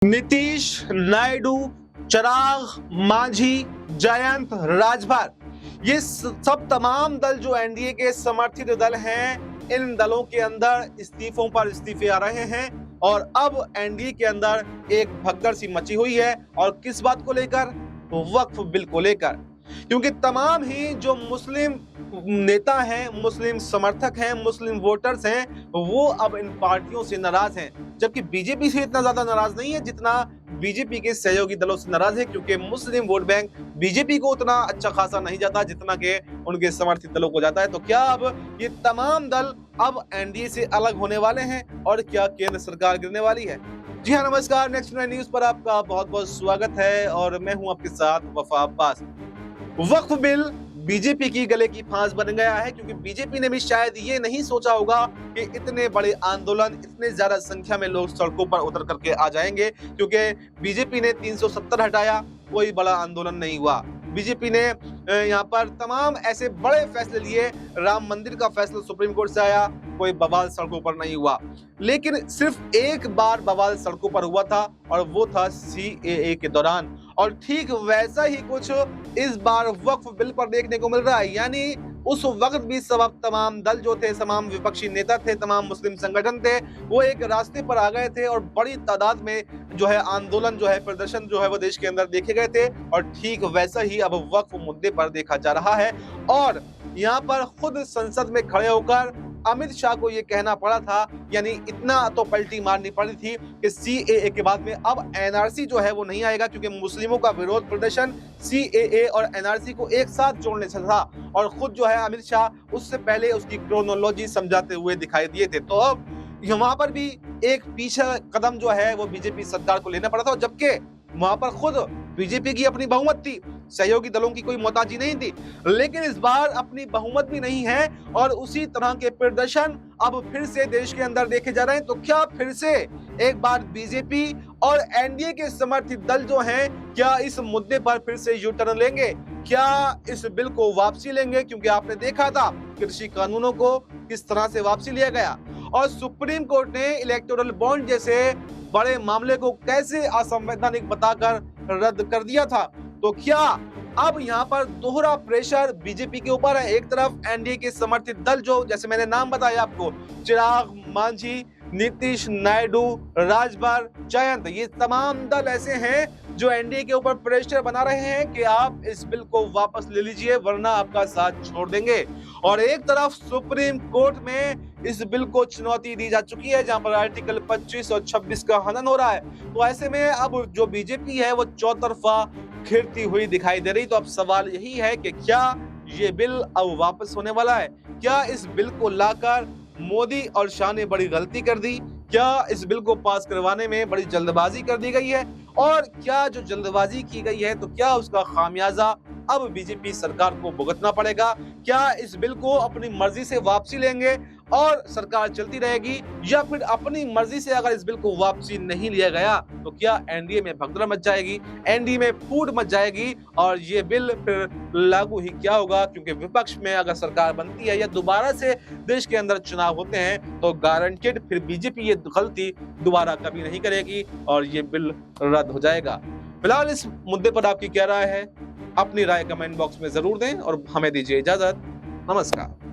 नीतीश, नायडू, चिराग, मांझी, जयंत, राजभर, ये सब तमाम दल जो एनडीए के समर्थित दल हैं, इन दलों के अंदर इस्तीफों पर इस्तीफे आ रहे हैं और अब एनडीए के अंदर एक भगदड़ सी मची हुई है। और किस बात को लेकर? वक्फ बिल को लेकर। क्योंकि तमाम ही जो मुस्लिम नेता हैं, मुस्लिम समर्थक हैं, मुस्लिम वोटर्स हैं, वो अब इन पार्टियों से नाराज हैं। जबकि बीजेपी से इतना ज्यादा नाराज नहीं है जितना बीजेपी के सहयोगी दलों से नाराज है, क्योंकि मुस्लिम वोट बैंक बीजेपी को उतना अच्छा खासा नहीं जाता जितना कि उनके समर्थित दलों को जाता है। तो क्या अब ये तमाम दल अब एनडीए से अलग होने वाले हैं और क्या केंद्र सरकार गिरने वाली है? जी हाँ, नमस्कार। नेक्स्ट 9 न्यूज पर आपका बहुत बहुत स्वागत है और मैं हूं आपके साथ वफा अब्बास। वक्फ बिल बीजेपी की गले की फांस बन गया है, क्योंकि बीजेपी ने भी शायद ये नहीं सोचा होगा कि इतने बड़े आंदोलन, इतने ज्यादा संख्या में लोग सड़कों पर उतर करके आ जाएंगे। क्योंकि बीजेपी ने 370 हटाया, कोई बड़ा आंदोलन नहीं हुआ। बीजेपी ने यहाँ पर तमाम ऐसे बड़े फैसले लिए, राम मंदिर का फैसला सुप्रीम कोर्ट से आया, कोई बवाल सड़कों पर नहीं हुआ। लेकिन सिर्फ एक बार बवाल सड़कों पर हुआ था और वो था सीएए के दौरान। और ठीक वैसा ही कुछ इस बार वक्फ बिल पर देखने को मिल रहा है। यानी उस वक्त भी सब तमाम दल जो थे, तमाम विपक्षी नेता थे, तमाम मुस्लिम संगठन थे, वो एक रास्ते पर आ गए थे और बड़ी तादाद में जो है आंदोलन, जो है प्रदर्शन, जो है वो देश के अंदर देखे गए थे। और ठीक वैसा ही अब वक्फ मुद्दे पर देखा जा रहा है। और यहाँ पर खुद संसद में खड़े होकर अमित शाह को ये कहना पड़ा था, यानी इतना तो पलटी मारनी पड़ी थी कि सीएए के बाद में अब एनआरसी जो है वो नहीं आएगा, क्योंकि मुस्लिमों का विरोध प्रदर्शन सीएए और एनआरसी को एक साथ जोड़ने से था। और खुद जो है अमित शाह उससे पहले उसकी क्रोनोलॉजी समझाते हुए दिखाई दिए थे। तो अब वहां पर भी एक पीछे कदम जो है वो बीजेपी सरकार को लेना पड़ा था, जबकि वहां पर खुद बीजेपी की अपनी बहुमत थी, सहयोगी दलों की कोई मोहताजी नहीं थी। लेकिन इस बार अपनी बहुमत भी नहीं है और उसी तरह के प्रदर्शन अब फिर से देश के अंदर देखे जा रहे हैं। तो क्या फिर से एक बार बीजेपी और एनडीए के समर्थित दल जो हैं, क्या इस मुद्दे पर फिर से यू टर्न लेंगे? क्या इस बिल को वापसी लेंगे? क्योंकि आपने देखा था कृषि कानूनों को किस तरह से वापसी लिया गया और सुप्रीम कोर्ट ने इलेक्टोरल बॉन्ड जैसे बड़े मामले को कैसे असंवैधानिक बताकर रद्द कर दिया था। तो क्या अब यहाँ पर दोहरा प्रेशर बीजेपी के ऊपर है? एक तरफ एनडीए के समर्थित दल जो, जैसे मैंने नाम बताया आपको, चिराग, मांझी, नीतीश, नायडू, राजभर, जयंत, ये तमाम दल ऐसे हैं जो एनडीए के ऊपर प्रेशर बना रहे हैं कि आप इस बिल को वापस ले लीजिए वरना आपका साथ छोड़ देंगे। और एक तरफ सुप्रीम कोर्ट में इस बिल को चुनौती दी जा चुकी है, जहां पर आर्टिकल 25 और 26 का हनन हो रहा है। तो ऐसे में अब जो बीजेपी है वो चौतरफा घिरती हुई दिखाई दे रही। तो अब सवाल यही है कि क्या ये बिल अब वापस होने वाला है? क्या इस बिल को लाकर मोदी और शाह ने बड़ी गलती कर दी? क्या इस बिल को पास करवाने में बड़ी जल्दबाजी कर दी गई है? और क्या जो जल्दबाजी की गई है तो क्या उसका खामियाजा अब बीजेपी सरकार को भुगतना पड़ेगा? क्या इस बिल को अपनी मर्जी से वापसी लेंगे और सरकार चलती रहेगी, या फिर अपनी मर्जी से अगर इस बिल को वापसी नहीं लिया गया तो क्या एनडीए में भगदड़ मच जाएगी, एनडीए में फूट मच जाएगी और ये बिल फिर लागू ही क्या होगा? क्योंकि विपक्ष में अगर सरकार बनती है या दोबारा से देश के अंदर चुनाव होते हैं तो गारंटेड फिर बीजेपी ये गलती दोबारा कभी नहीं करेगी और ये बिल रद्द हो जाएगा। फिलहाल इस मुद्दे पर आपकी क्या राय है? अपनी राय कमेंट बॉक्स में जरूर दें और हमें दीजिए इजाजत। नमस्कार।